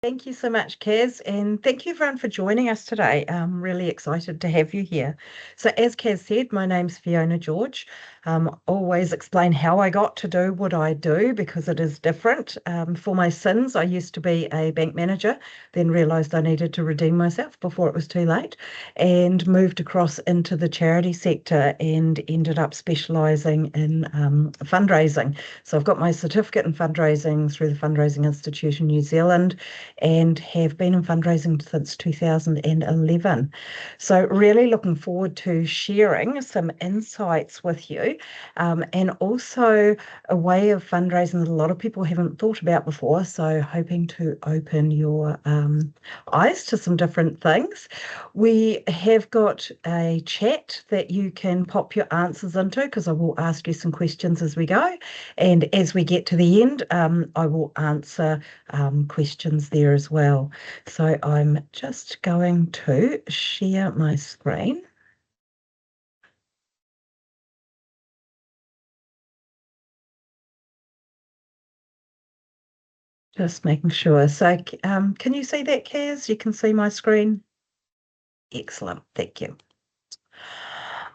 Thank you so much, Kaz, and thank you everyone for joining us today. I'm really excited to have you here. So, as Kaz said, my name's Fiona George. Always explain how I got to do what I do because it is different. For my sins, I used to be a bank manager, then realised I needed to redeem myself before it was too late, and moved across into the charity sector and ended up specialising in fundraising. So, I've got my certificate in fundraising through the Fundraising Institute in New Zealand and have been in fundraising since 2011. So, really looking forward to sharing some insights with you and also a way of fundraising that a lot of people haven't thought about before. So, hoping to open your eyes to some different things. We have got a chat that you can pop your answers into because I will ask you some questions as we go. And as we get to the end, I will answer questions there as well. So I'm just going to share my screen. Just making sure. So can you see that, Kaz? You can see my screen? Excellent. Thank you.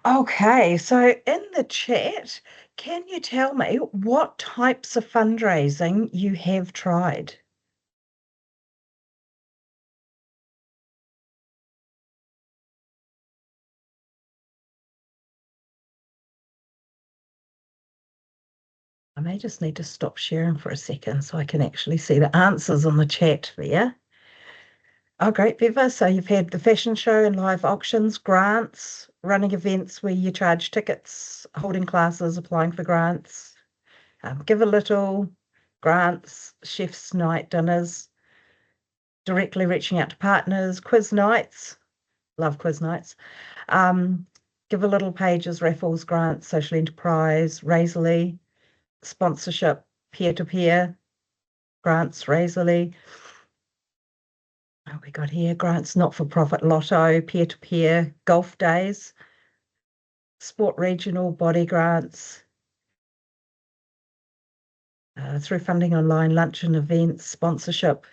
Okay, so in the chat, can you tell me what types of fundraising you have tried? I may just need to stop sharing for a second so I can actually see the answers on the chat there. Oh, great, Beaver. So you've had the fashion show and live auctions, grants, running events where you charge tickets, holding classes, applying for grants, give a little, grants, chef's night dinners, directly reaching out to partners, quiz nights, love quiz nights, um, give a little pages, raffles, grants, social enterprise, Razorly, sponsorship, peer-to-peer, grants, Razorly. Oh, we got here grants, not-for-profit lotto, peer-to-peer, golf days, sport regional body grants, through funding online, luncheon events, sponsorship.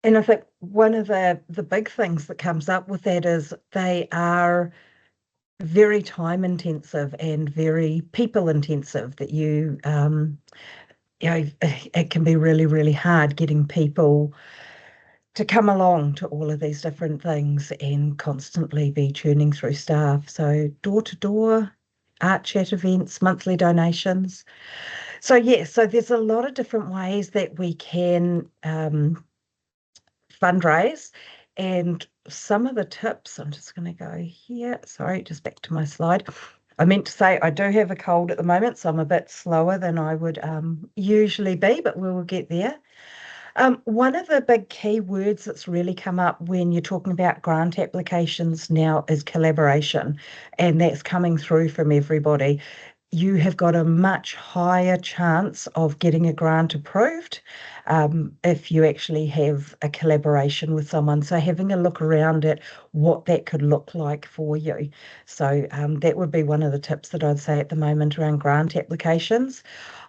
And I think one of the big things that comes up with that is they are very time intensive and very people intensive that you know, it can be really, really hard getting people to come along to all of these different things and constantly be churning through staff. So door to door, art chat events, monthly donations. So yes, so there's a lot of different ways that we can fundraise. And some of the tips, I'm just going to go here. Sorry, just back to my slide. I meant to say I do have a cold at the moment, so I'm a bit slower than I would usually be, but we will get there. One of the big key words that's really come up when you're talking about grant applications now is collaboration, and that's coming through from everybody. You have got a much higher chance of getting a grant approved if you actually have a collaboration with someone. So having a look around at what that could look like for you. So that would be one of the tips that I'd say at the moment around grant applications.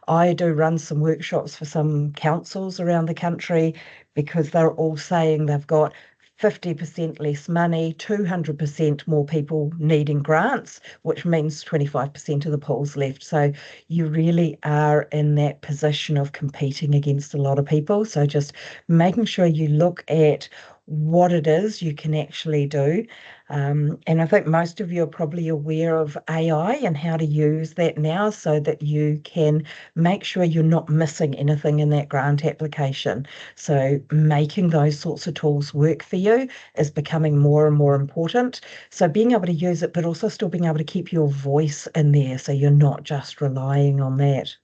I do run some workshops for some councils around the country because they're all saying they've got 50% less money, 200% more people needing grants, which means 25% of the pool's left. So you really are in that position of competing against a lot of people. So just making sure you look at what it is you can actually do. And I think most of you are probably aware of AI and how to use that now so that you can make sure you're not missing anything in that grant application. So making those sorts of tools work for you is becoming more and more important. So being able to use it, but also still being able to keep your voice in there so you're not just relying on that.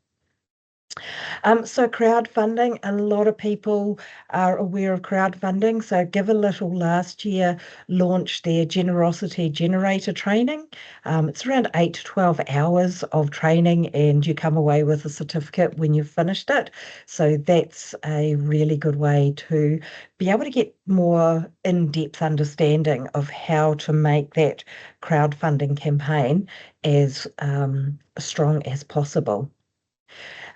So crowdfunding, a lot of people are aware of crowdfunding. So Give a Little last year launched their Generosity Generator training. It's around 8 to 12 hours of training, and you come away with a certificate when you've finished it. So that's a really good way to be able to get more in-depth understanding of how to make that crowdfunding campaign as strong as possible.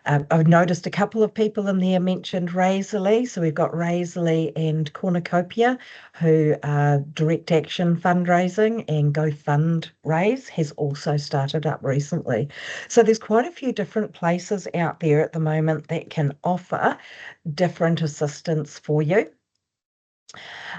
I've noticed a couple of people in there mentioned Razorly. So we've got Razorly and Cornucopia, who are direct action fundraising, and GoFundRaise has also started up recently. So there's quite a few different places out there at the moment that can offer different assistance for you.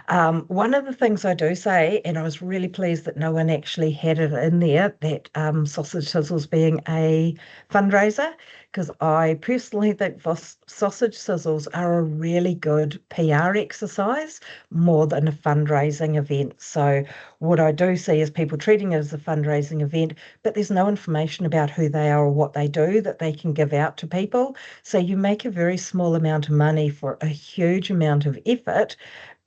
One of the things I do say, and I was really pleased that no one actually had it in there, that Sausage Sizzles being a fundraiser, because I personally think Sausage Sizzles are a really good PR exercise more than a fundraising event. So what I do see is people treating it as a fundraising event, but there's no information about who they are or what they do that they can give out to people. So you make a very small amount of money for a huge amount of effort,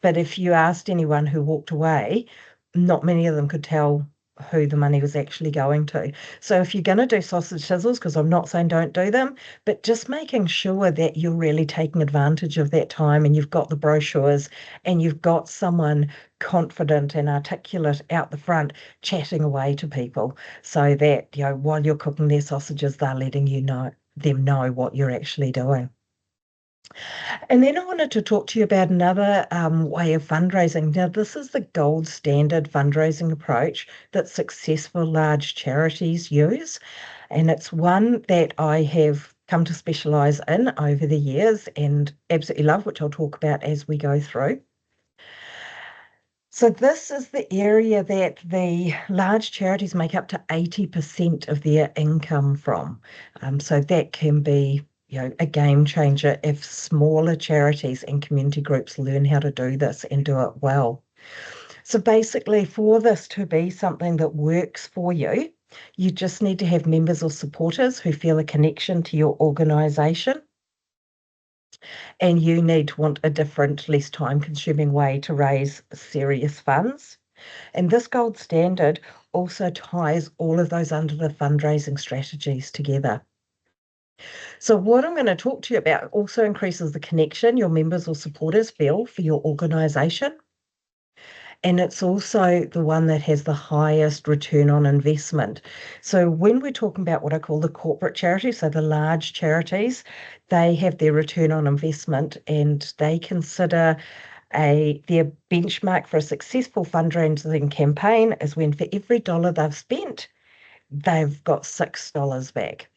but if you asked anyone who walked away, not many of them could tell who the money was actually going to. So if you're going to do sausage sizzles, because I'm not saying don't do them, but just making sure that you're really taking advantage of that time and you've got the brochures and you've got someone confident and articulate out the front chatting away to people so that, while you're cooking their sausages, they're letting them know what you're actually doing. And then I wanted to talk to you about another way of fundraising. Now, this is the gold standard fundraising approach that successful large charities use. And it's one that I have come to specialize in over the years and absolutely love, which I'll talk about as we go through. So this is the area that the large charities make up to 80% of their income from. So that can be, a game changer if smaller charities and community groups learn how to do this and do it well. So basically, for this to be something that works for you, you just need to have members or supporters who feel a connection to your organisation, and you need to want a different, less time-consuming way to raise serious funds. And this gold standard also ties all of those under the fundraising strategies together. So what I'm going to talk to you about also increases the connection your members or supporters feel for your organisation. And it's also the one that has the highest return on investment. So when we're talking about what I call the corporate charities, so the large charities, they have their return on investment, and they consider their benchmark for a successful fundraising campaign is when for every dollar they've spent, they've got $6 back.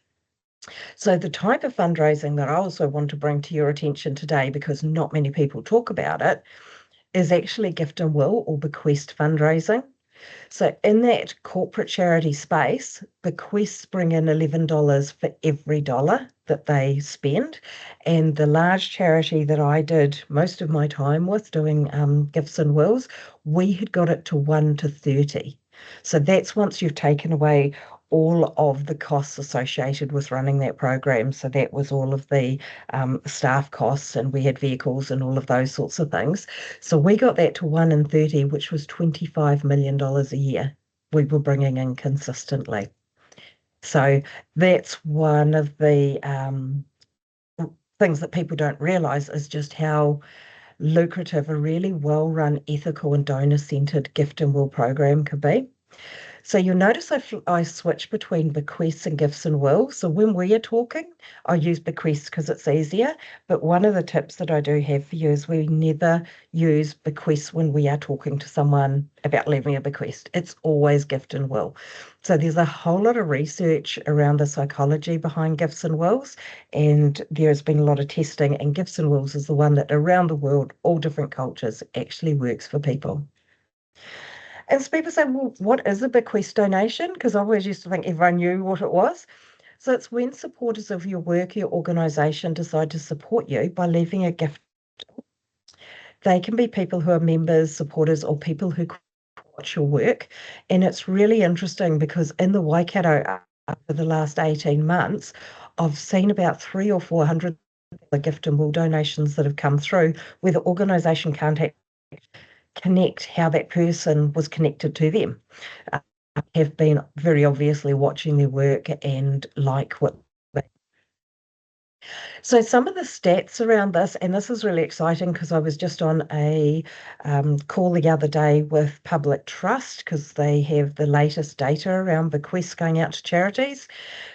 So the type of fundraising that I also want to bring to your attention today, because not many people talk about it, is actually gift and will or bequest fundraising. So in that corporate charity space, bequests bring in $11 for every dollar that they spend. And the large charity that I did most of my time with doing gifts and wills, we had got it to 1 to 30. So that's once you've taken away all of the costs associated with running that program. So that was all of the staff costs, and we had vehicles and all of those sorts of things. So we got that to 1 in 30, which was $25 million a year we were bringing in consistently. So that's one of the things that people don't realize is just how lucrative a really well-run, ethical and donor-centered gift and will program could be. So you'll notice I switch between bequests and gifts and wills. So when we are talking, I use bequests because it's easier. But one of the tips that I do have for you is we never use bequests when we are talking to someone about leaving a bequest. It's always gift and will. So there's a whole lot of research around the psychology behind gifts and wills, and there's been a lot of testing, and gifts and wills is the one that around the world, all different cultures, actually works for people. And so people say, well, what is a bequest donation? Because I always used to think everyone knew what it was. So it's when supporters of your work, your organisation decide to support you by leaving a gift. They can be people who are members, supporters, or people who watch your work. And it's really interesting because in the Waikato for the last 18 months, I've seen about three or 400 gift and will donations that have come through where the organisation can't connect how that person was connected to them. Uh, have been very obviously watching their work and like what so some of the stats around this, and this is really exciting because I was just on a call the other day with Public Trust because they have the latest data around bequests going out to charities.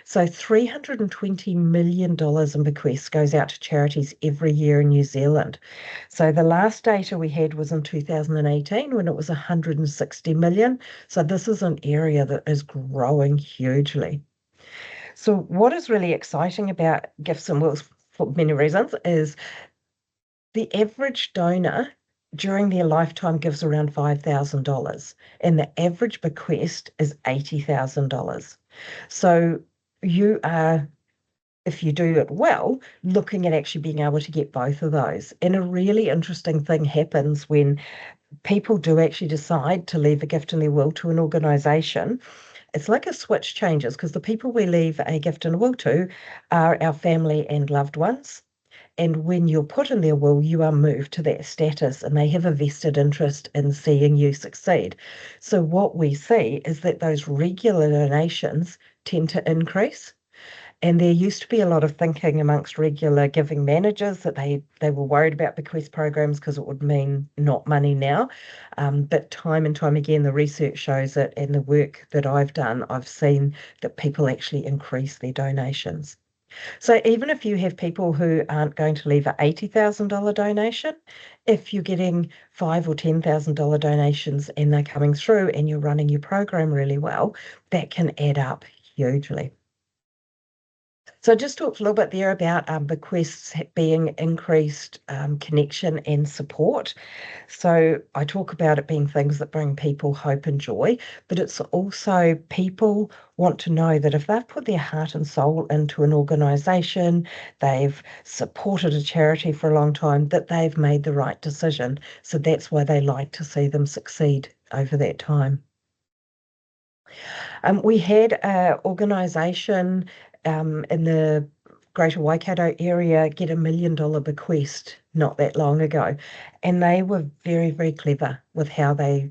So $320 million in bequests goes out to charities every year in New Zealand. So the last data we had was in 2018 when it was 160 million. So this is an area that is growing hugely. So what is really exciting about gifts and wills for many reasons is the average donor during their lifetime gives around $5,000 and the average bequest is $80,000. So you are, if you do it well, looking at actually being able to get both of those. And a really interesting thing happens when people do actually decide to leave a gift in their will to an organisation. It's like a switch changes because the people we leave a gift and a will to are our family and loved ones. And when you're put in their will, you are moved to that status and they have a vested interest in seeing you succeed. So what we see is that those regular donations tend to increase. And there used to be a lot of thinking amongst regular giving managers that they were worried about bequest programs because it would mean not money now. But time and time again, the research shows it, and the work that I've done, I've seen that people actually increase their donations. So even if you have people who aren't going to leave a $80,000 donation, if you're getting five or $10,000 donations and they're coming through and you're running your program really well, that can add up hugely. So I just talked a little bit there about bequests being increased connection and support. So I talk about it being things that bring people hope and joy, but it's also people want to know that if they've put their heart and soul into an organisation, they've supported a charity for a long time, that they've made the right decision. So that's why they like to see them succeed over that time. We had an organisation in the Greater Waikato area get $1 million bequest not that long ago, and they were very, very clever with how they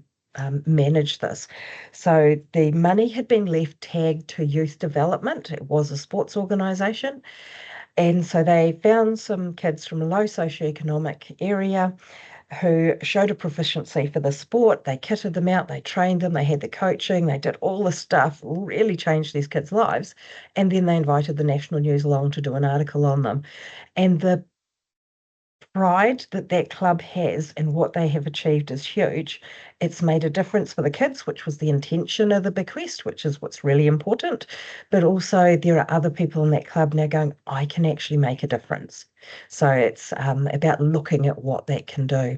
managed this. So the money had been left tagged to youth development. It was a sports organisation, and so they found some kids from a low socioeconomic area who showed a proficiency for the sport. They kitted them out, they trained them, they had the coaching, they did all the stuff, really changed these kids' lives. And then they invited the national news along to do an article on them. And the pride that that club has and what they have achieved is huge. It's made a difference for the kids, which was the intention of the bequest, which is what's really important. But also, there are other people in that club now going, I can actually make a difference. So it's about looking at what that can do.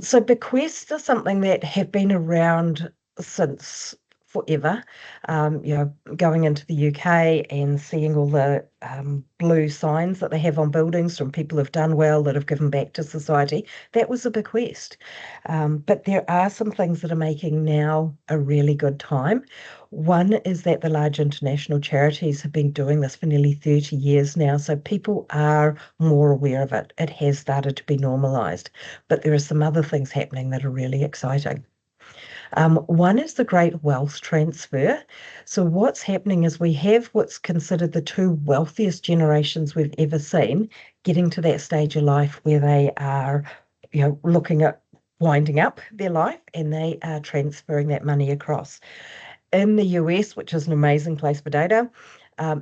So bequests are something that have been around since forever. Going into the UK and seeing all the blue signs that they have on buildings from people who've done well, that have given back to society, that was a bequest. But there are some things that are making now a really good time. One is that the large international charities have been doing this for nearly 30 years now, so people are more aware of it. It has started to be normalised. But there are some other things happening that are really exciting. One is the great wealth transfer. So what's happening is we have what's considered the two wealthiest generations we've ever seen getting to that stage of life where they are, looking at winding up their life and they are transferring that money across. In the US, which is an amazing place for data,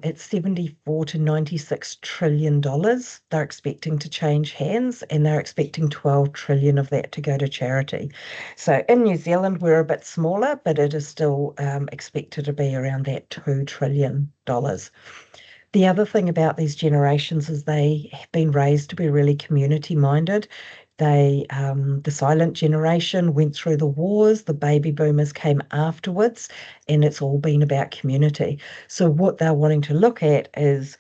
it's 74 to $96 trillion they're expecting to change hands, and they're expecting 12 trillion of that to go to charity. So in New Zealand, we're a bit smaller, but it is still expected to be around that $2 trillion. The other thing about these generations is they have been raised to be really community minded. The silent generation went through the wars, the baby boomers came afterwards, and it's all been about community. So what they're wanting to look at is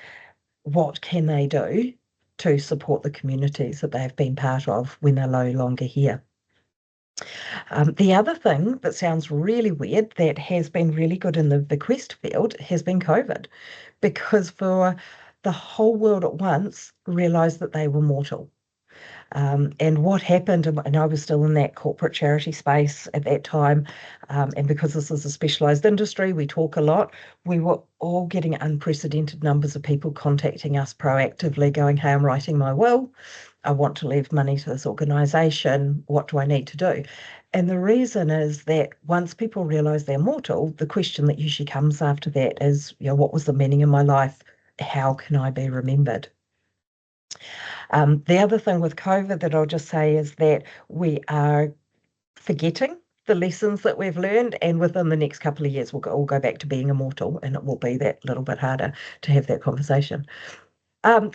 what can they do to support the communities that they've been part of when they're no longer here. The other thing that sounds really weird that has been really good in the bequest field has been COVID, because for the whole world at once realized that they were mortal. And what happened, and I was still in that corporate charity space at that time, and because this is a specialized industry, we talk a lot. We were all getting unprecedented numbers of people contacting us proactively, going, "Hey, I'm writing my will. I want to leave money to this organization. What do I need to do?" And the reason is that once people realize they're mortal, the question that usually comes after that is, what was the meaning of my life? How can I be remembered? The other thing with COVID that I'll just say is that we are forgetting the lessons that we've learned, and within the next couple of years, all go back to being immortal, and it will be that little bit harder to have that conversation.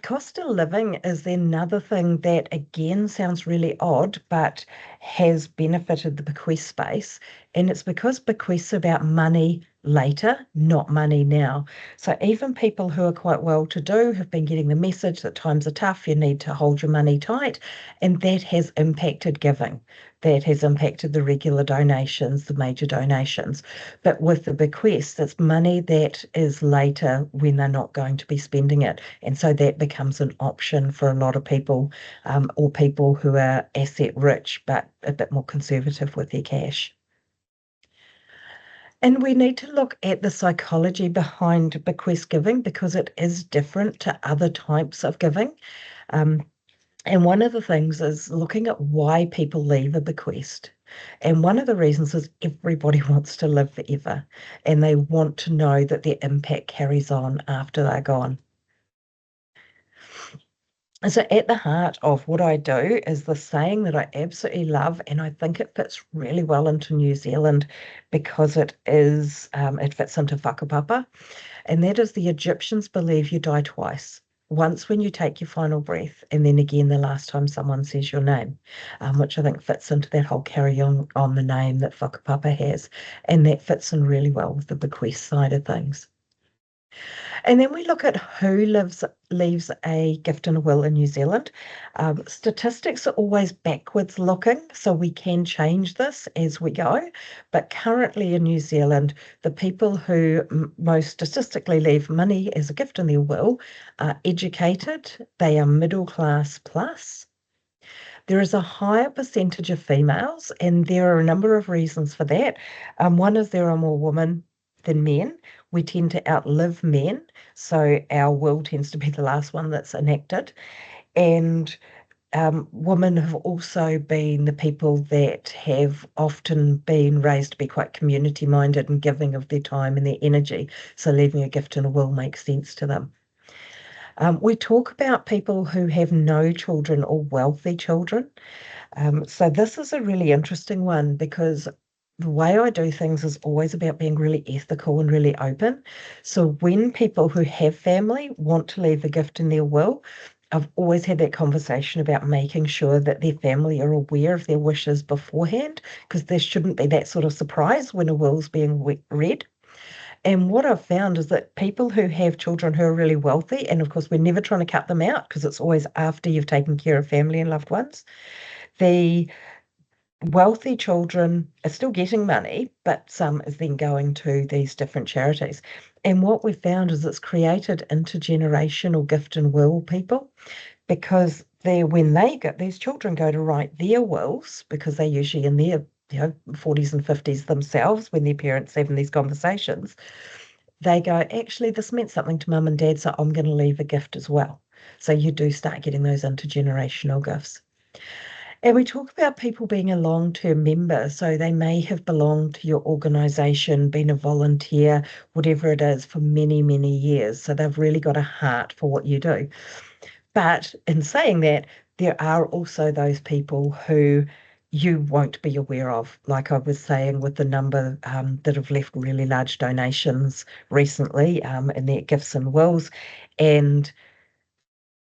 Cost of living is another thing that again sounds really odd, but has benefited the bequest space. And it's because bequests are about money later, not money now. So even people who are quite well to do have been getting the message that times are tough, you need to hold your money tight. And that has impacted giving. That has impacted the regular donations, the major donations. But with the bequest, it's money that is later when they're not going to be spending it. And so that becomes an option for a lot of people, or people who are asset rich but a bit more conservative with their cash. And we need to look at the psychology behind bequest giving because it is different to other types of giving. Um, and one of the things is looking at why people leave a bequest. And one of the reasons is everybody wants to live forever and they want to know that their impact carries on after they're gone. And so at the heart of what I do is the saying that I absolutely love, and I think it fits really well into New Zealand because it fits into whakapapa, and that is the Egyptians believe you die twice. Once when you take your final breath, and then again the last time someone says your name, which I think fits into that whole carry on the name that whakapapa has, and that fits in really well with the bequest side of things. And then we look at who leaves a gift and a will in New Zealand. Statistics are always backwards looking, so we can change this as we go. But currently in New Zealand, the people who most statistically leave money as a gift in their will are educated, they are middle class plus. There is a higher percentage of females, and there are a number of reasons for that. One is there are more women than men. We tend to outlive men, so our will tends to be the last one that's enacted. And women have also been the people that have often been raised to be quite community minded and giving of their time and their energy. So leaving a gift and a will makes sense to them. We talk about people who have no children or wealthy children. So this is a really interesting one because the way I do things is always about being really ethical and really open. So when people who have family want to leave a gift in their will, I've always had that conversation about making sure that their family are aware of their wishes beforehand, because there shouldn't be that sort of surprise when a will's being read. And what I've found is that people who have children who are really wealthy, and of course, we're never trying to cut them out because it's always after you've taken care of family and loved ones, the wealthy children are still getting money, but some is then going to these different charities. And what we've found is it's created intergenerational gift and will people because when they get these children go to write their wills, because they're usually in their 40s and 50s themselves when their parents having these conversations, they go, actually, this meant something to mum and dad, so I'm going to leave a gift as well. So you do start getting those intergenerational gifts. And we talk about people being a long-term member. So they may have belonged to your organization, been a volunteer, whatever it is, for many, many years. So they've really got a heart for what you do. But in saying that, there are also those people who you won't be aware of, like I was saying, with the number that have left really large donations recently in their gifts and wills, and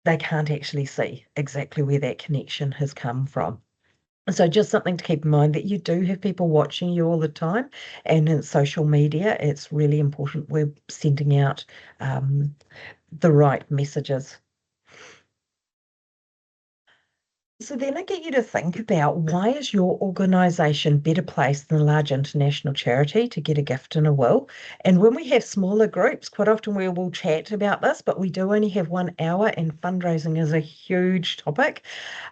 they can't actually see exactly where that connection has come from. So just something to keep in mind that you do have people watching you all the time, and in social media, it's really important we're sending out the right messages. So then I get you to think about, why is your organisation better placed than a large international charity to get a gift and a will? And when we have smaller groups, quite often we will chat about this, but we do only have 1 hour, and fundraising is a huge topic.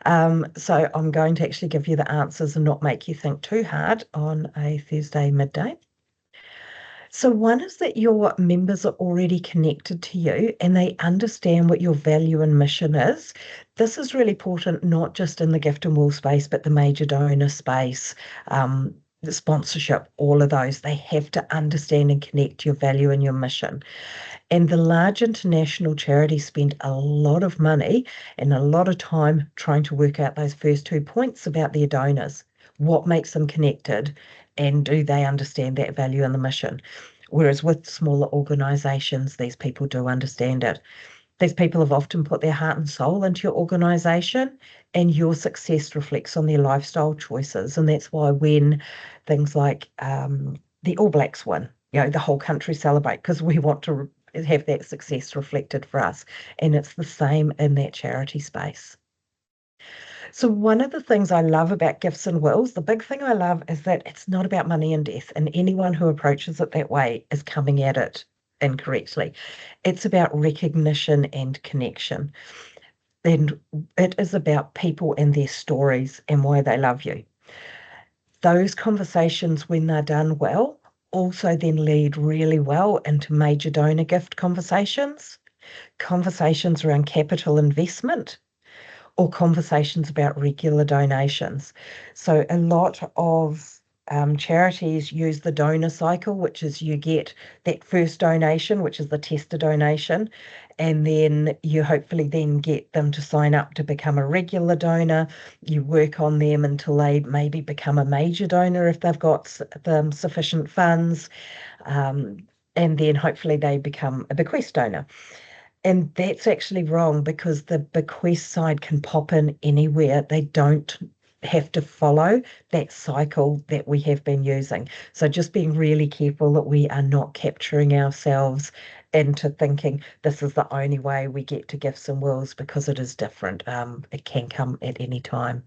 So I'm going to actually give you the answers and not make you think too hard on a Thursday midday. So, one is that your members are already connected to you and they understand what your value and mission is. This is really important, not just in the gift and will space, but the major donor space, the sponsorship, all of those. They have to understand and connect your value and your mission. And the large international charities spend a lot of money and a lot of time trying to work out those first 2 points about their donors. What makes them connected, and do they understand that value and the mission? Whereas with smaller organisations, these people do understand it. These people have often put their heart and soul into your organisation, and your success reflects on their lifestyle choices. And that's why when things like the All Blacks win, the whole country celebrate, because we want to have that success reflected for us. And it's the same in that charity space. So one of the things I love about gifts and wills, the big thing I love is that it's not about money and death, and anyone who approaches it that way is coming at it incorrectly. It's about recognition and connection. And it is about people and their stories and why they love you. Those conversations, when they're done well, also then lead really well into major donor gift conversations, conversations around capital investment, or conversations about regular donations. So a lot of charities use the donor cycle, which is you get that first donation, which is the tester donation, and then you hopefully then get them to sign up to become a regular donor. You work on them until they maybe become a major donor if they've got sufficient funds, um, and then hopefully they become a bequest donor. And that's actually wrong, because the bequest side can pop in anywhere. They don't have to follow that cycle that we have been using. So just being really careful that we are not capturing ourselves into thinking this is the only way we get to gifts and wills, because it is different. It can come at any time.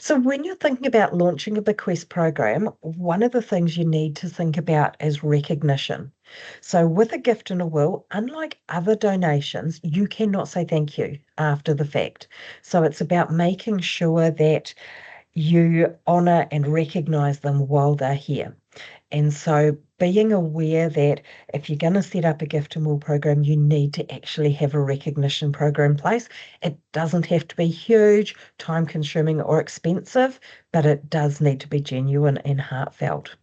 So, when you're thinking about launching a bequest program, one of the things you need to think about is recognition. So, with a gift and a will, unlike other donations, you cannot say thank you after the fact. So, it's about making sure that you honour and recognise them while they're here. And so being aware that if you're going to set up a gift and will program, you need to actually have a recognition program in place. It doesn't have to be huge, time consuming, or expensive, but it does need to be genuine and heartfelt.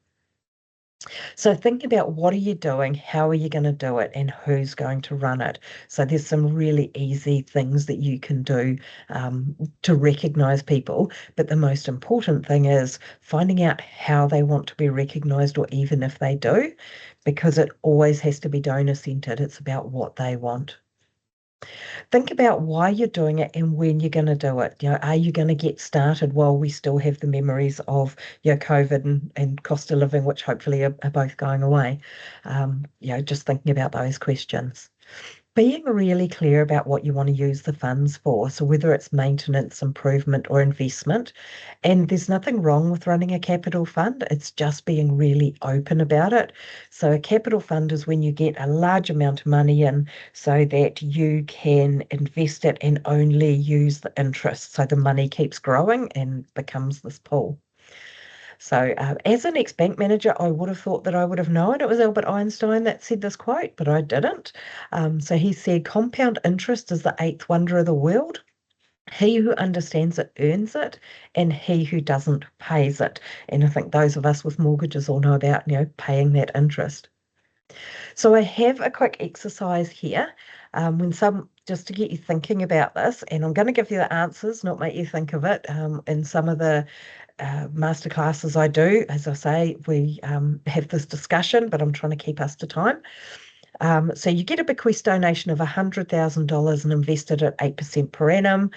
So think about, what are you doing, how are you going to do it, and who's going to run it. So there's some really easy things that you can do to recognize people. But the most important thing is finding out how they want to be recognized, or even if they do, because it always has to be donor centered. It's about what they want. Think about why you're doing it and when you're going to do it. Are you going to get started while we still have the memories of COVID and cost of living, which hopefully are both going away? Just thinking about those questions. Being really clear about what you want to use the funds for. So whether it's maintenance, improvement, or investment. And there's nothing wrong with running a capital fund. It's just being really open about it. So a capital fund is when you get a large amount of money in so that you can invest it and only use the interest. So the money keeps growing and becomes this pool. So, as an ex-bank manager, I would have thought that I would have known it was Albert Einstein that said this quote, but I didn't. So he said, compound interest is the eighth wonder of the world. He who understands it earns it, and he who doesn't pays it. And I think those of us with mortgages all know about, paying that interest. So I have a quick exercise here, just to get you thinking about this, and I'm going to give you the answers, not make you think of it. In some of the masterclasses I do, as I say, we have this discussion, but I'm trying to keep us to time. So you get a bequest donation of $100,000 and invest it at 8% per annum.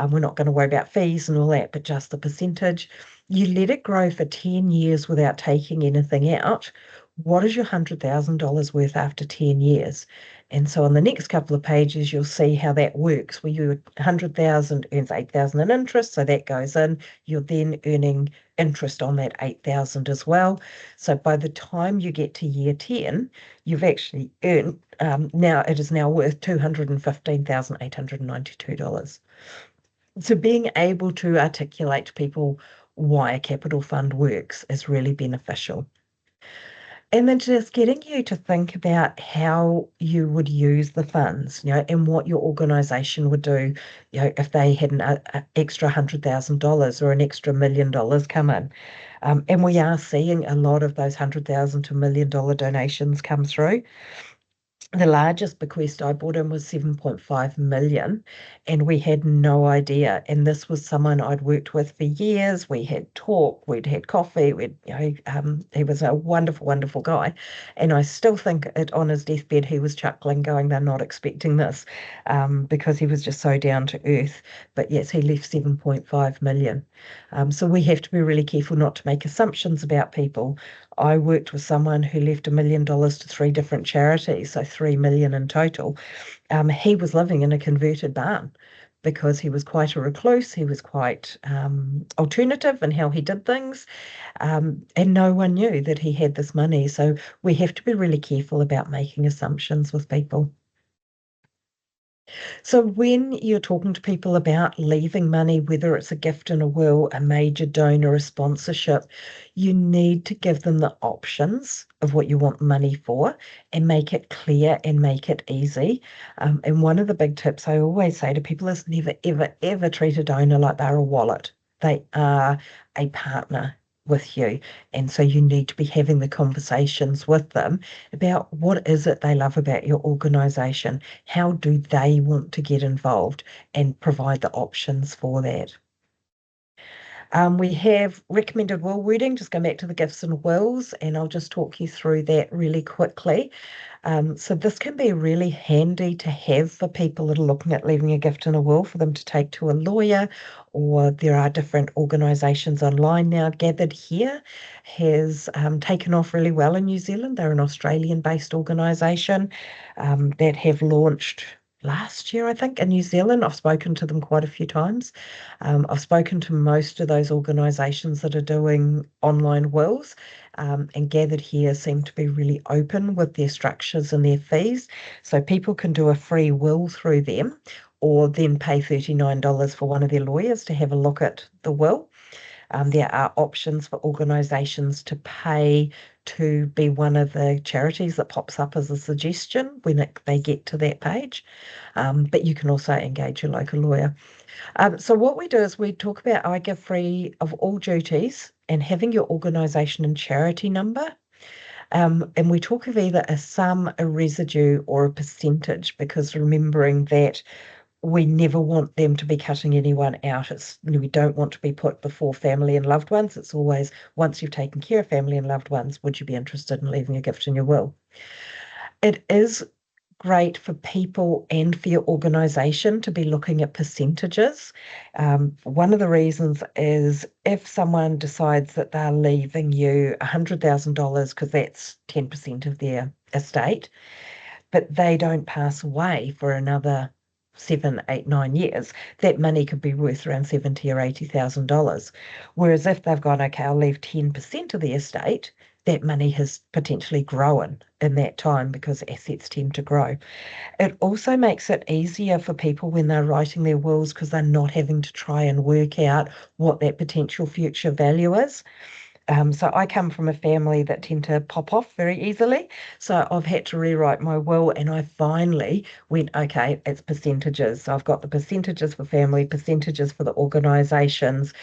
We're not going to worry about fees and all that, but just the percentage. You let it grow for 10 years without taking anything out. what is your $100,000 worth after 10 years? And so on the next couple of pages, you'll see how that works, where you 100,000 earns 8,000 in interest. So that goes in. You're then earning interest on that 8,000 as well. So by the time you get to year 10, you've actually earned, now it is now worth $215,892. So being able to articulate to people why a capital fund works is really beneficial. And then just getting you to think about how you would use the funds, and what your organization would do, if they had an extra $100,000 or an extra $1 million come in. And we are seeing a lot of those 100,000 to $1 million donations come through. The largest bequest I brought in was 7.5 million, and we had no idea. And this was someone I'd worked with for years. We had talked, we'd had coffee, he was a wonderful, wonderful guy. And I still think it on his deathbed, he was chuckling, going, they're not expecting this, because he was just so down to earth. But yes, he left 7.5 million. So we have to be really careful not to make assumptions about people. I worked with someone who left $1 million to three different charities, so 3 million in total. He was living in a converted barn because he was quite a recluse. He was quite alternative in how he did things, and no one knew that he had this money. So we have to be really careful about making assumptions with people. So when you're talking to people about leaving money, whether it's a gift in a will, a major donor, a sponsorship, you need to give them the options of what you want money for and make it clear and make it easy. And one of the big tips I always say to people is never, ever, ever treat a donor like they're a wallet. They are a partner with you. And so you need to be having the conversations with them about what is it they love about your organization? How do they want to get involved, and provide the options for that? We have recommended will wording, just going back to the gifts and wills, and I'll just talk you through that really quickly. So this can be really handy to have for people that are looking at leaving a gift and a will, for them to take to a lawyer, or there are different organisations online now. Gathered Here has taken off really well in New Zealand. They're an Australian-based organisation that have launched last year, I think, in New Zealand. I've spoken to them quite a few times. I've spoken to most of those organisations that are doing online wills, and Gathered Here seem to be really open with their structures and their fees. So people can do a free will through them, or then pay $39 for one of their lawyers to have a look at the will. There are options for organisations to pay to be one of the charities that pops up as a suggestion when they get to that page. But you can also engage your local lawyer. So what we do is we talk about I give free of all duties and having your organisation and charity number. And we talk of either a sum, a residue, or a percentage, because remembering that we never want them to be cutting anyone out. We don't want to be put before family and loved ones. It's always, once you've taken care of family and loved ones, would you be interested in leaving a gift in your will? It is great for people and for your organization to be looking at percentages. One of the reasons is if someone decides that they're leaving you $100,000, because that's 10% of their estate, but they don't pass away for another 7, 8, 9 years, that money could be worth around $70,000 or $80,000. Whereas if they've gone, okay, I'll leave 10% of the estate, that money has potentially grown in that time, because assets tend to grow. It also makes it easier for people when they're writing their wills, because they're not having to try and work out what that potential future value is. So I come from a family that tend to pop off very easily. So I've had to rewrite my will, and I finally went, okay, it's percentages. So I've got the percentages for family, percentages for the organisations.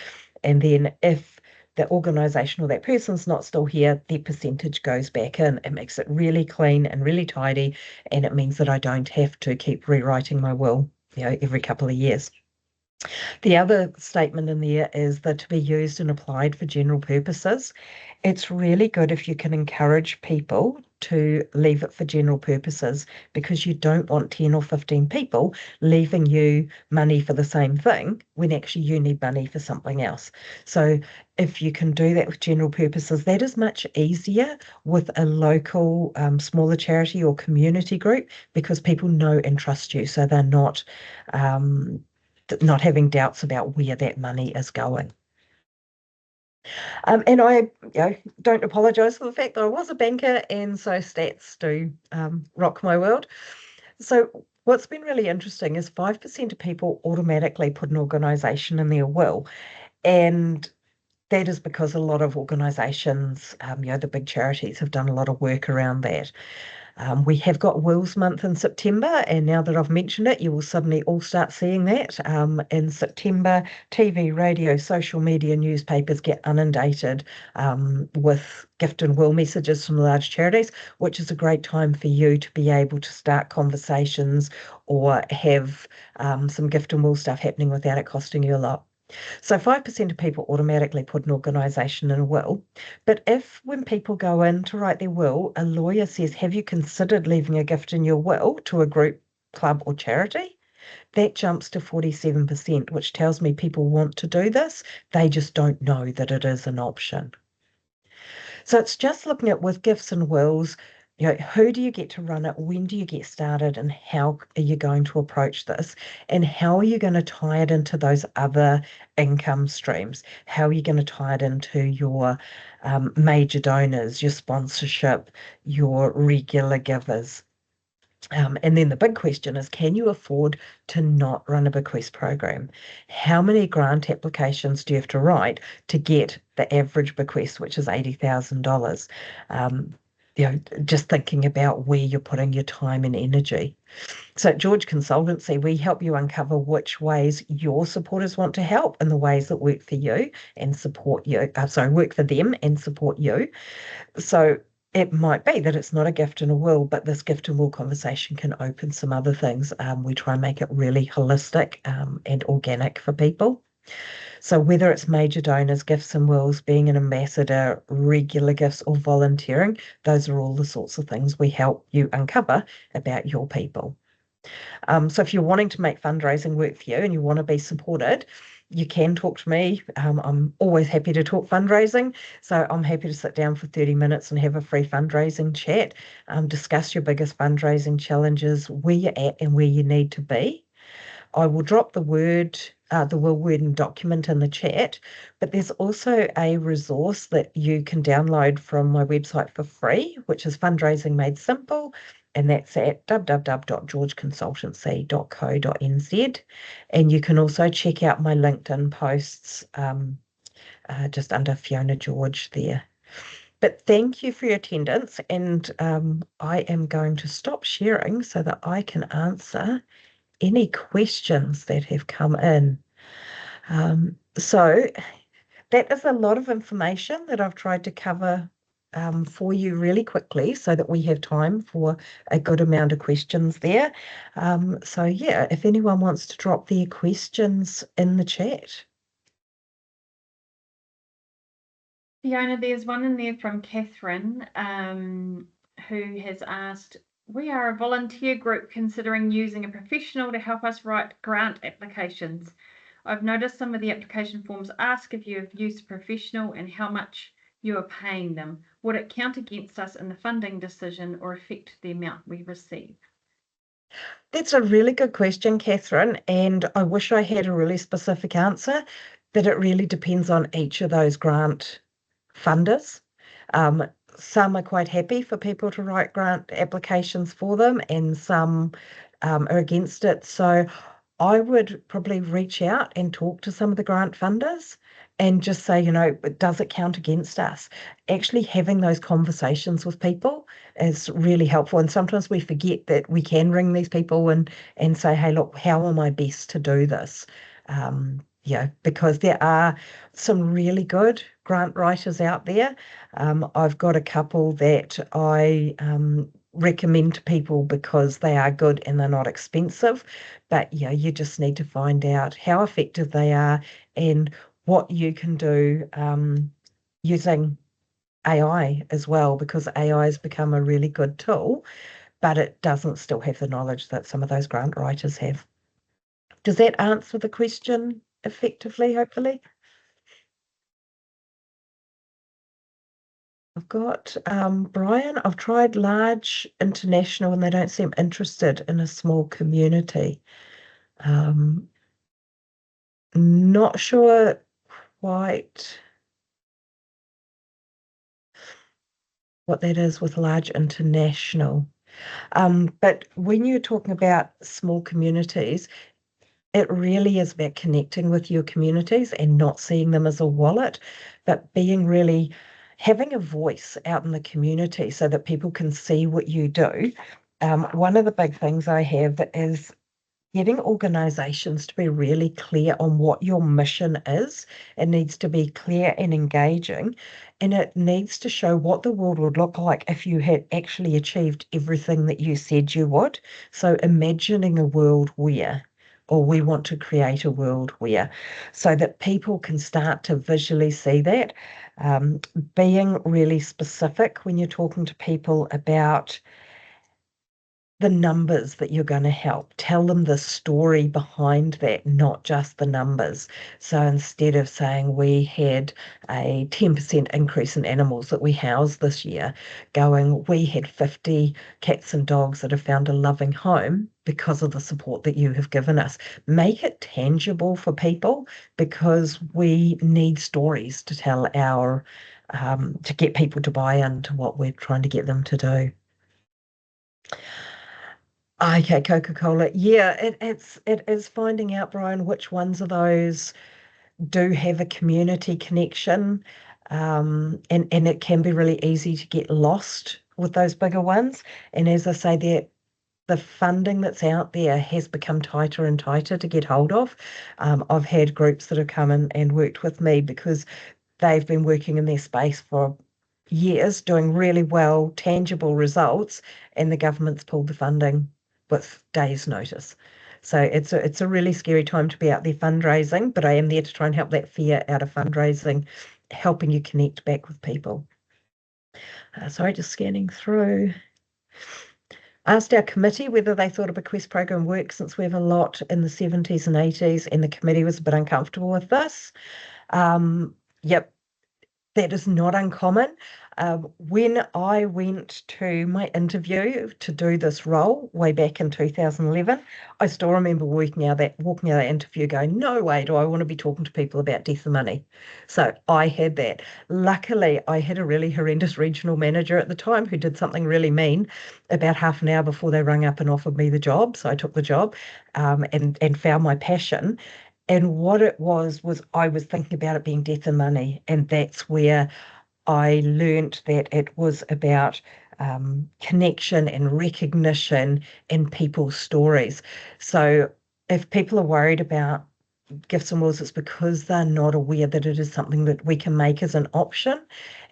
And then if the organisation or that person's not still here, their percentage goes back in. It makes it really clean and really tidy. And it means that I don't have to keep rewriting my will, every couple of years. The other statement in there is that to be used and applied for general purposes. It's really good if you can encourage people to leave it for general purposes because you don't want 10 or 15 people leaving you money for the same thing when actually you need money for something else. So if you can do that with general purposes, that is much easier with a local smaller charity or community group because people know and trust you. So they're um, not having doubts about where that money is going. And I, don't apologise for the fact that I was a banker, and so stats do rock my world. So what's been really interesting is 5% of people automatically put an organisation in their will, and that is because a lot of organisations, the big charities have done a lot of work around that. We have got Wills Month in September, and now that I've mentioned it, you will suddenly all start seeing that. In September, TV, radio, social media, newspapers get inundated with gift and will messages from large charities, which is a great time for you to be able to start conversations or have some gift and will stuff happening without it costing you a lot. So 5% of people automatically put an organisation in a will. But if, when people go in to write their will, a lawyer says, have you considered leaving a gift in your will to a group, club, or charity? That jumps to 47%, which tells me people want to do this. They just don't know that it is an option. So it's just looking at with gifts and wills, who do you get to run it? When do you get started? And how are you going to approach this? And how are you going to tie it into those other income streams? How are you going to tie it into your major donors, your sponsorship, your regular givers? And then the big question is, can you afford to not run a bequest program? How many grant applications do you have to write to get the average bequest, which is $80,000? Um, just thinking about where you're putting your time and energy. So at George Consultancy, we help you uncover which ways your supporters want to help and the ways that work for you and support you. Work for them and support you. So it might be that it's not a gift and a will, but this gift and will conversation can open some other things. We try and make it really holistic and organic for people. So whether it's major donors, gifts and wills, being an ambassador, regular gifts, or volunteering, those are all the sorts of things we help you uncover about your people. So if you're wanting to make fundraising work for you and you want to be supported, you can talk to me. I'm always happy to talk fundraising. So I'm happy to sit down for 30 minutes and have a free fundraising chat, discuss your biggest fundraising challenges, where you're at and where you need to be. I will drop the will, word, and document in the chat, but there's also a resource that you can download from my website for free, which is Fundraising Made Simple, and that's at www.georgeconsultancy.co.nz. And you can also check out my LinkedIn posts just under Fiona George there. But thank you for your attendance, and I am going to stop sharing so that I can answer any questions that have come in. So that is a lot of information that I've tried to cover for you really quickly so that we have time for a good amount of questions there. So yeah, if anyone wants to drop their questions in the chat. Fiona, there's one in there from Catherine, who has asked, we are a volunteer group considering using a professional to help us write grant applications. I've noticed some of the application forms ask if you have used a professional and how much you are paying them. Would it count against us in the funding decision or affect the amount we receive? That's a really good question, Catherine, and I wish I had a really specific answer, but it really depends on each of those grant funders. Um, some are quite happy for people to write grant applications for them, and some are against it. So I would probably reach out and talk to some of the grant funders and just say, does it count against us? Actually having those conversations with people is really helpful. And sometimes we forget that we can ring these people and say, hey, look, how am I best to do this? Because there are some really good grant writers out there. I've got a couple that I recommend to people because they are good and they're not expensive. But yeah, you just need to find out how effective they are and what you can do using AI as well, because AI has become a really good tool, but it doesn't still have the knowledge that some of those grant writers have. Does that answer the question effectively, hopefully? I've got Brian. I've tried large international and they don't seem interested in a small community. Um, Not sure quite what that is with large international. But when you're talking about small communities, it really is about connecting with your communities and not seeing them as a wallet, but being really having a voice out in the community so that people can see what you do. One of the big things I have is getting organizations to be really clear on what your mission is. It needs to be clear and engaging, and it needs to show what the world would look like if you had actually achieved everything that you said you would. So imagining a world where, or we want to create a world where, so that people can start to visually see that. Um, Being really specific when you're talking to people about the numbers that you're going to help. Tell them the story behind that, not just the numbers. So instead of saying we had a 10% increase in animals that we housed this year, going, we had 50 cats and dogs that have found a loving home because of the support that you have given us. Make it tangible for people because we need stories to tell to get people to buy into what we're trying to get them to do. Okay, Coca-Cola. Yeah, it is finding out, Brian, which ones of those do have a community connection. And it can be really easy to get lost with those bigger ones. And as I say, the funding that's out there has become tighter and tighter to get hold of. I've had groups that have come in and worked with me because they've been working in their space for years, doing really well, tangible results, and the government's pulled the funding with days' notice. So it's a really scary time to be out there fundraising, but I am there to try and help that fear out of fundraising, helping you connect back with people. Sorry, just scanning through. Asked our committee whether they thought a bequest program worked since we have a lot in the 70s and 80s, and the committee was a bit uncomfortable with this. Yep, that is not uncommon. When I went to my interview to do this role way back in 2011, I still remember walking out that interview going, no way do I want to be talking to people about death and money. So I had that. Luckily, I had a really horrendous regional manager at the time who did something really mean about half an hour before they rung up and offered me the job. So I took the job and found my passion. And what it was I was thinking about it being death and money. And that's where I learnt that it was about connection and recognition and people's stories. So if people are worried about gifts and wills, it's because they're not aware that it is something that we can make as an option.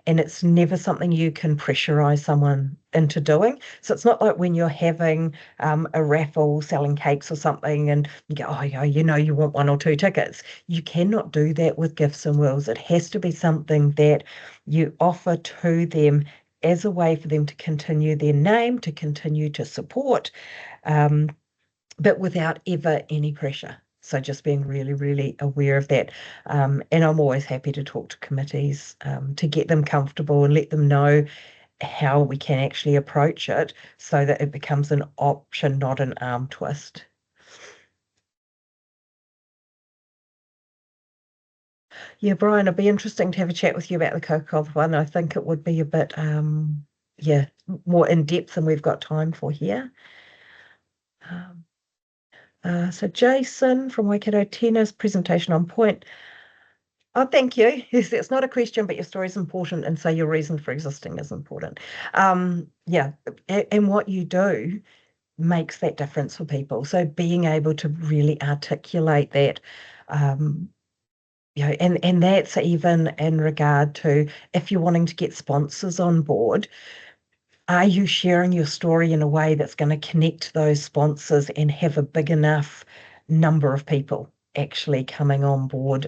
And it's never something you can pressurize someone into doing. So it's not like when you're having a raffle selling cakes or something and you go, oh, yeah, you want one or two tickets. You cannot do that with gifts and wills. It has to be something that you offer to them as a way for them to continue their name, to continue to support. Um, but without ever any pressure. So just being really, really aware of that. And I'm always happy to talk to committees to get them comfortable and let them know how we can actually approach it so that it becomes an option, not an arm twist. Yeah, Brian, it'd be interesting to have a chat with you about the Coca-Cola one. I think it would be a bit, yeah, more in depth than we've got time for here. Um, so Jason from Waikato Tennis, presentation on point. Oh, thank you. Yes, it's not a question, but your story is important, and so your reason for existing is important. Yeah, and what you do makes that difference for people. So being able to really articulate that, um, and that's even in regard to if you're wanting to get sponsors on board, Are you sharing your story in a way that's going to connect those sponsors and have a big enough number of people actually coming on board,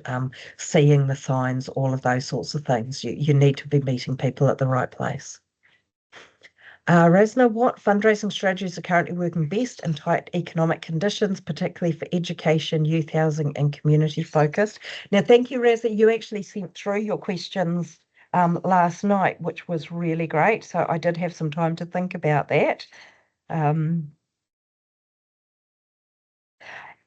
seeing the signs, all of those sorts of things? You need to be meeting people at the right place. Rasna, what fundraising strategies are currently working best in tight economic conditions, particularly for education, youth housing, and community focused? Now, thank you, Rasna. You actually sent through your questions last night, which was really great. So I did have some time to think about that.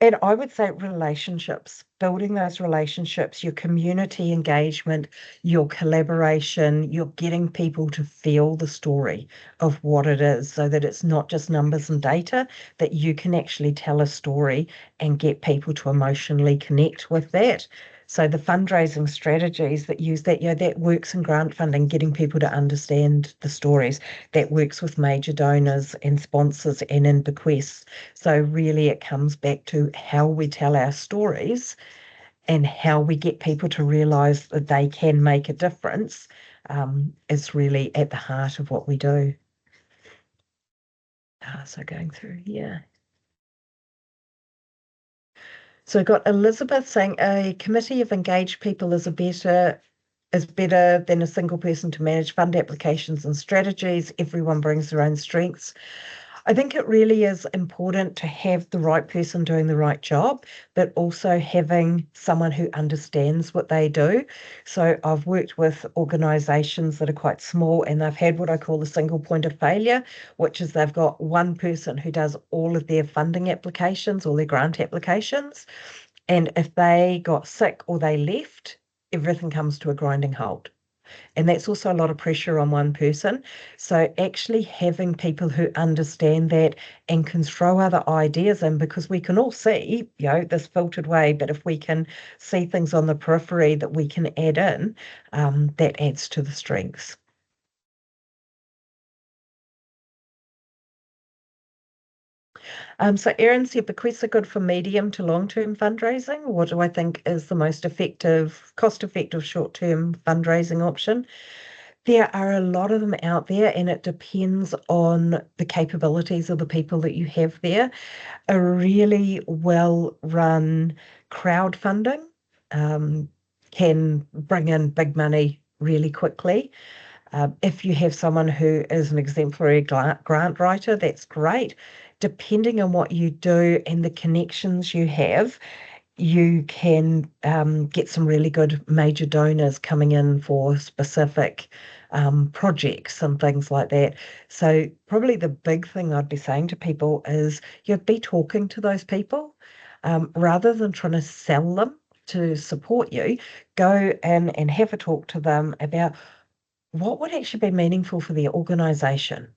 And I would say relationships, building those relationships, your community engagement, your collaboration, you're getting people to feel the story of what it is so that it's not just numbers and data, that you can actually tell a story and get people to emotionally connect with that. So the fundraising strategies that use that, that works in grant funding, getting people to understand the stories. That works with major donors and sponsors and in bequests. So really it comes back to how we tell our stories and how we get people to realise that they can make a difference is really at the heart of what we do. So going through here. So I've got Elizabeth saying a committee of engaged people is better than a single person to manage fund applications and strategies. Everyone brings their own strengths. I think it really is important to have the right person doing the right job, but also having someone who understands what they do. So I've worked with organisations that are quite small and they've had what I call the single point of failure, which is they've got one person who does all of their funding applications, all their grant applications. And if they got sick or they left, everything comes to a grinding halt. And that's also a lot of pressure on one person. So actually having people who understand that and can throw other ideas in, because we can all see, this filtered way, but if we can see things on the periphery that we can add in, that adds to the strengths. So Erin said bequests are good for medium to long-term fundraising. What do I think is the most effective, cost-effective short-term fundraising option? There are a lot of them out there, and it depends on the capabilities of the people that you have there. A really well-run crowdfunding can bring in big money really quickly. If you have someone who is an exemplary grant writer, that's great. Depending on what you do and the connections you have, you can get some really good major donors coming in for specific projects and things like that. So probably the big thing I'd be saying to people is you'd be talking to those people rather than trying to sell them to support you. Go in and have a talk to them about what would actually be meaningful for their organisation.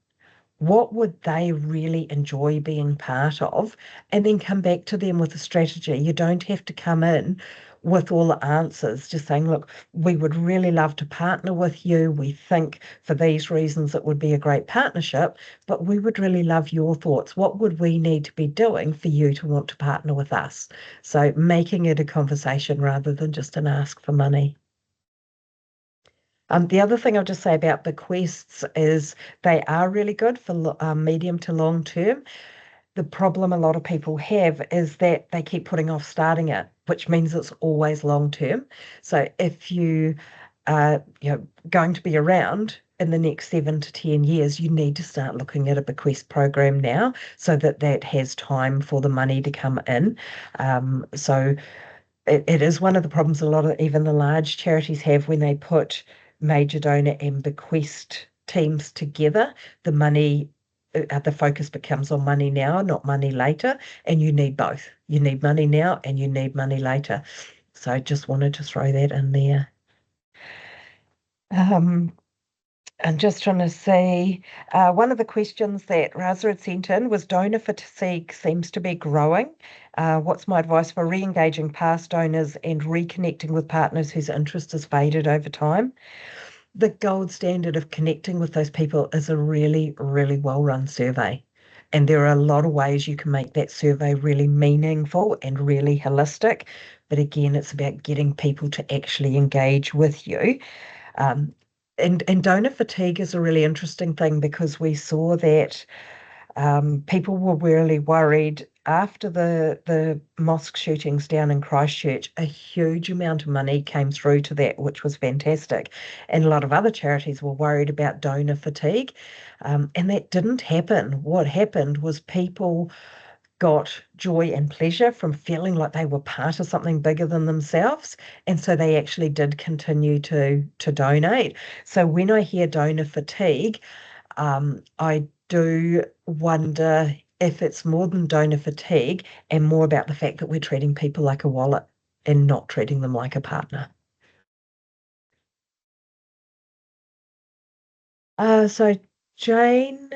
What would they really enjoy being part of? And then come back to them with a strategy. You don't have to come in with all the answers, just saying, look, we would really love to partner with you. We think for these reasons it would be a great partnership, but we would really love your thoughts. What would we need to be doing for you to want to partner with us? So making it a conversation rather than just an ask for money. The other thing I'll just say about bequests is they are really good for medium to long term. The problem a lot of people have is that they keep putting off starting it, which means it's always long term. So if you are going to be around in the next 7 to 10 years, you need to start looking at a bequest program now so that that has time for the money to come in. So it is one of the problems a lot of even the large charities have when they put major donor and bequest teams together. The focus becomes on money now, not money later, and you need both. You need money now and you need money later. So I just wanted to throw that in there. I'm just trying to see, one of the questions that Raza had sent in was donor fatigue seems to be growing. What's my advice for re-engaging past donors and reconnecting with partners whose interest has faded over time? The gold standard of connecting with those people is a really, really well-run survey. And there are a lot of ways you can make that survey really meaningful and really holistic. But again, it's about getting people to actually engage with you. and donor fatigue is a really interesting thing because we saw that people were really worried after the mosque shootings down in Christchurch. A huge amount of money came through to that, which was fantastic. And a lot of other charities were worried about donor fatigue. And that didn't happen. What happened was people got joy and pleasure from feeling like they were part of something bigger than themselves. And so they actually did continue to donate. So when I hear donor fatigue, I do wonder if it's more than donor fatigue and more about the fact that we're treating people like a wallet and not treating them like a partner. So Jane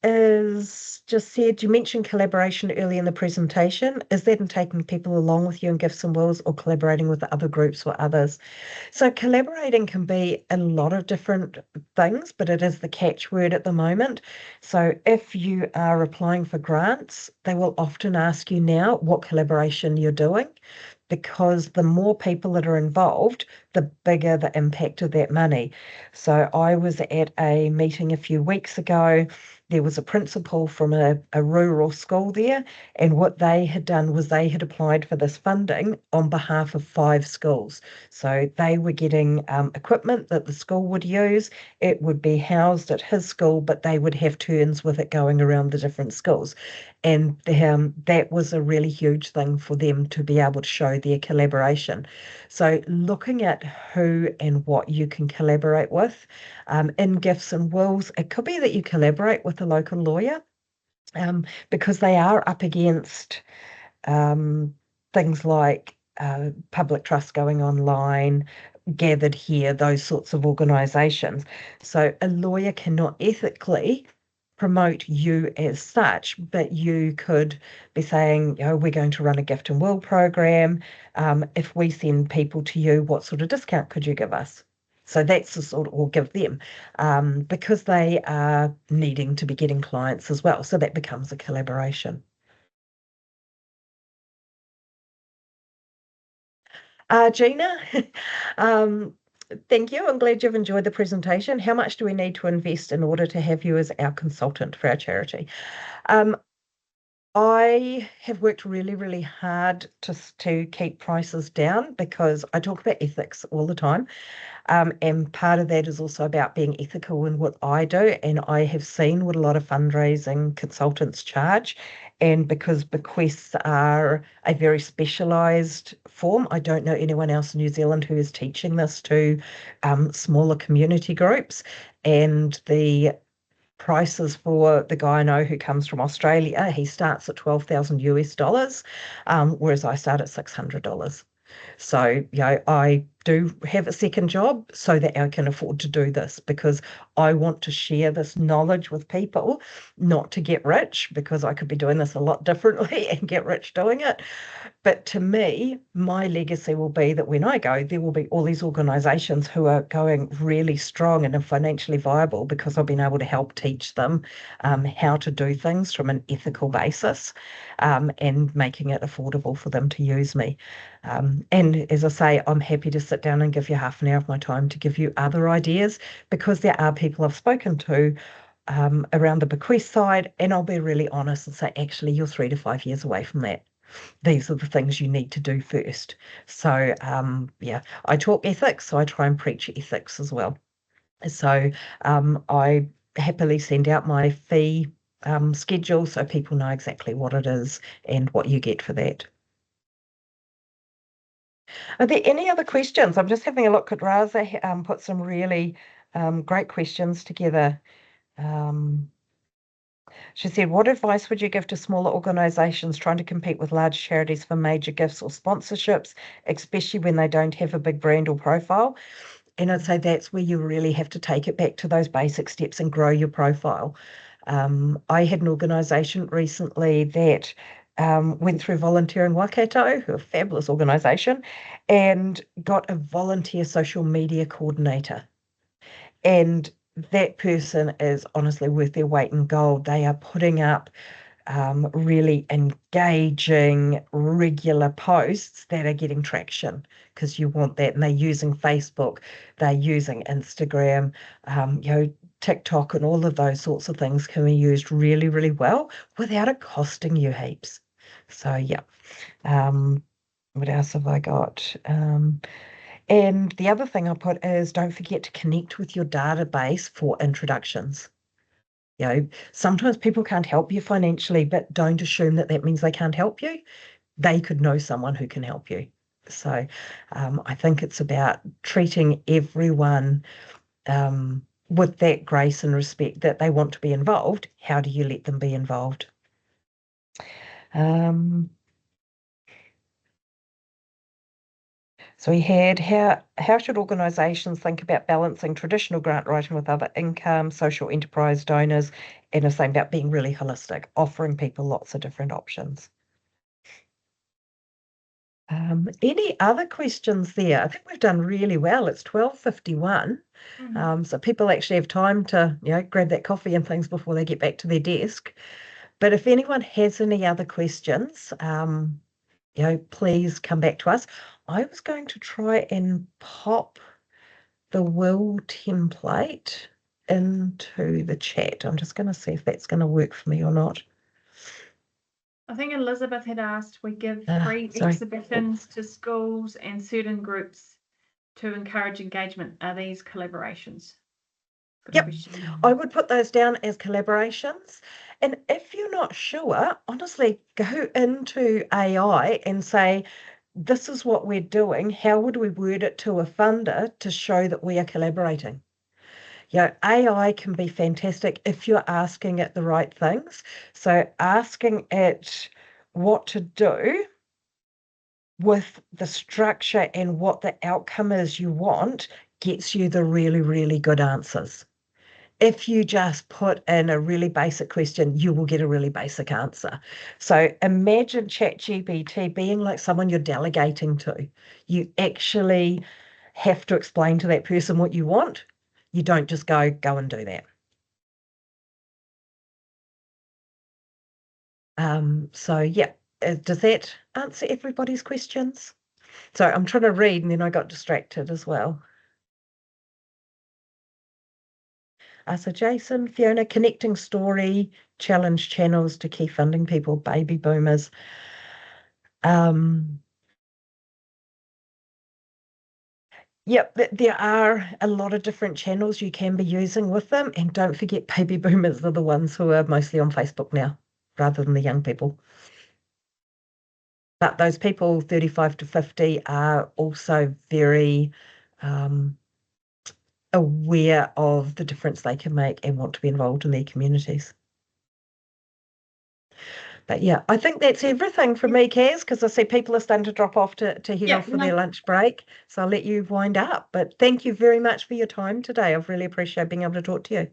is just said, you mentioned collaboration early in the presentation. Is that in taking people along with you in Gifts and Wills or collaborating with other groups or others? So collaborating can be a lot of different things, but it is the catchword at the moment. So if you are applying for grants, they will often ask you now what collaboration you're doing, because the more people that are involved, the bigger the impact of that money. So I was at a meeting a few weeks ago. There was a principal from a rural school there, and what they had done was they had applied for this funding on behalf of 5 schools. So they were getting equipment that the school would use. It would be housed at his school, but they would have turns with it going around the different schools. And that was a really huge thing for them to be able to show their collaboration. So looking at who and what you can collaborate with in Gifts and Wills, it could be that you collaborate with a local lawyer, because they are up against um, things like public trust going online, gathered here, those sorts of organisations. So a lawyer cannot ethically promote you as such, but you could be saying, we're going to run a gift and will program. If we send people to you, what sort of discount could you give us? So that's the sort of, or give them, because they are needing to be getting clients as well. So that becomes a collaboration. Gina, um, thank you. I'm glad you've enjoyed the presentation. How much do we need to invest in order to have you as our consultant for our charity? Um, I have worked really, really hard to keep prices down because I talk about ethics all the time. And part of that is also about being ethical in what I do. And I have seen what a lot of fundraising consultants charge. And because bequests are a very specialised form, I don't know anyone else in New Zealand who is teaching this to smaller community groups. And the prices for the guy I know who comes from Australia, he starts at 12,000 US dollars, whereas I start at $600. So, I do have a second job so that I can afford to do this because I want to share this knowledge with people, not to get rich, because I could be doing this a lot differently and get rich doing it. But to me, my legacy will be that when I go, there will be all these organizations who are going really strong and are financially viable because I've been able to help teach them how to do things from an ethical basis, and making it affordable for them to use me. And as I say, I'm happy to sit down and give you half an hour of my time to give you other ideas, because there are people I've spoken to around the bequest side, and I'll be really honest and say, actually, you're 3 to 5 years away from that. These are the things you need to do first. So, yeah, I talk ethics, so I try and preach ethics as well. So, I happily send out my fee schedule so people know exactly what it is and what you get for that. Are there any other questions? I'm just having a look at Raza, put some really great questions together. Um, She said, what advice would you give to smaller organizations trying to compete with large charities for major gifts or sponsorships, especially when they don't have a big brand or profile? And I'd say that's where you really have to take it back to those basic steps and grow your profile. I had an organization recently that went through Volunteering Waikato, who are a fabulous organization, and got a volunteer social media coordinator. And that person is honestly worth their weight in gold. They are putting up really engaging, regular posts that are getting traction because you want that. And they're using Facebook, they're using Instagram, TikTok, and all of those sorts of things can be used really, really well without it costing you heaps. So, yeah. What else have I got? And the other thing I put is don't forget to connect with your database for introductions. Sometimes people can't help you financially, but don't assume that that means they can't help you. They could know someone who can help you. So I think it's about treating everyone with that grace and respect that they want to be involved. How do you let them be involved? Um, So we had how should organisations think about balancing traditional grant writing with other income, social enterprise donors, and the same about being really holistic, offering people lots of different options. Any other questions there? I think we've done really well. It's 12:51. So people actually have time to, grab that coffee and things before they get back to their desk. But if anyone has any other questions, please come back to us. I was going to try and pop the will template into the chat. I'm just going to see if that's going to work for me or not. I think Elizabeth had asked we give free Sorry. exhibitions to schools and certain groups to encourage engagement. Are these collaborations? Good Yep, question. I would put those down as collaborations. And if you're not sure, honestly, go into AI and say, this is what we're doing. How would we word it to a funder to show that we are collaborating? AI can be fantastic if you're asking it the right things. So asking it what to do with the structure and what the outcome is you want gets you the really, really good answers. If you just put in a really basic question, you will get a really basic answer. So imagine ChatGPT being like someone you're delegating to. You actually have to explain to that person what you want. You don't just go and do that. So yeah, does that answer everybody's questions? So I'm trying to read and then I got distracted as well. So Jason, Fiona, connecting story, challenge channels to key funding people, baby boomers. Yep, there are a lot of different channels you can be using with them. And don't forget, baby boomers are the ones who are mostly on Facebook now, rather than the young people. But those people 35 to 50 are also very aware of the difference they can make and want to be involved in their communities. But yeah, I think that's everything from me, Kaz, because I see people are starting to drop off to head off for their lunch break. So I'll let you wind up. But thank you very much for your time today. I've really appreciated being able to talk to you.